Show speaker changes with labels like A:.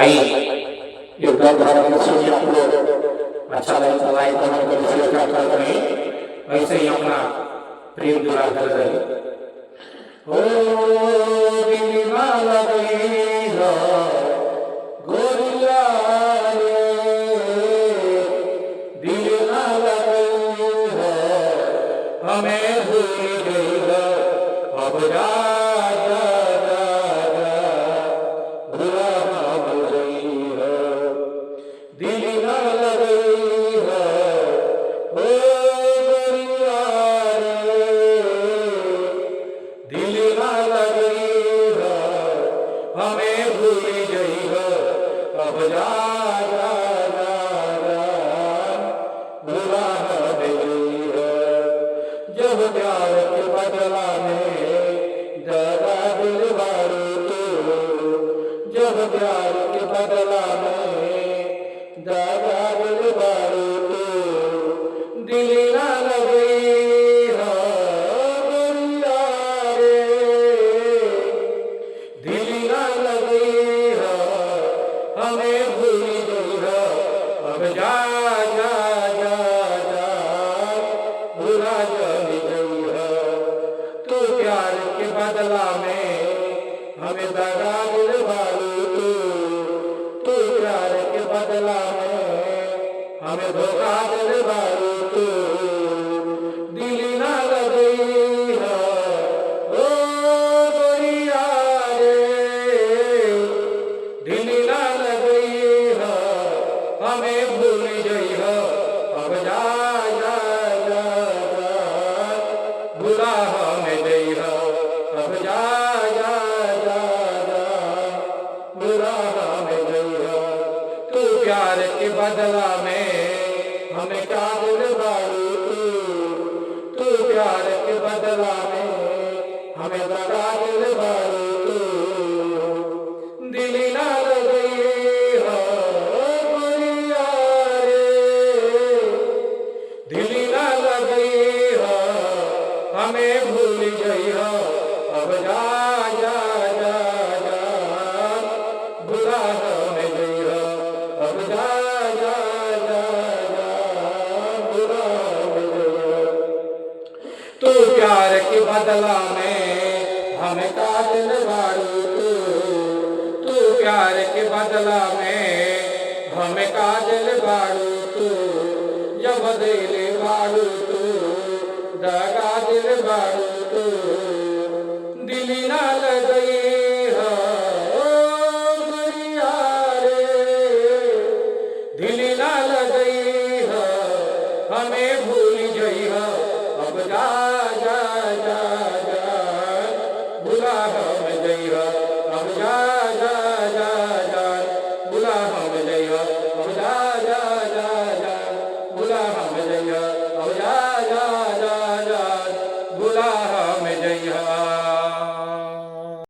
A: आई एक धारा सुनिए आप लोग। अच्छा लगता है लाइक कमेंट कर शेयर कर करें। ऐसे ही अपना प्रेम दुलार कर रहे हो। दिल ना लगे गोरिया रे, दिल ना लगे हमें भूल गई अब जा हमें भूल गई हो अब जा बुरा गई हो। जब प्यार के बदला में दगा दिल बारू तो, जब प्यार के बदला में दगा दिल बारू तो, दिल ना लगे हो गोरिया रे, दिल ना लगे हो हमें भूल गई हो अब जा जा जा जा बुरा जानी गई हो। तू प्यार के बदला में हमें दगा दिल बारू तू प्यार के बदला में हमें धोखा दिल बारू तू, दिल ना लगी हो ओ गोरिया रे, दिल ना लगी हो हमें भूल गई हो अब जा जा जा जा बुरा हमें गई हो अब जा जा जा जा बुरा हमें गई हो। तू प्यार के बदला में हमें क्या दिल बारू तू प्यार के बदला में हमें दगा दिल बारू तू, दिल ना लगी हो गोरिया रे, दिल ना लगी हो हमें भूल गई हो अब जा जा जा जा बुरा हमें गई हो अब जा जा जा जा बुरा हमें गई हो। तू प्यार के बदला में हमें कातिल बारू तू प्यार के बदला में हमें कातिल बारू तू, जब दिल बारू तू दगा दिल बारू तू, दिल ना लगी हो गोरिया रे, दिल ना लगी हो हमें भूल गई हो अब जा जा जा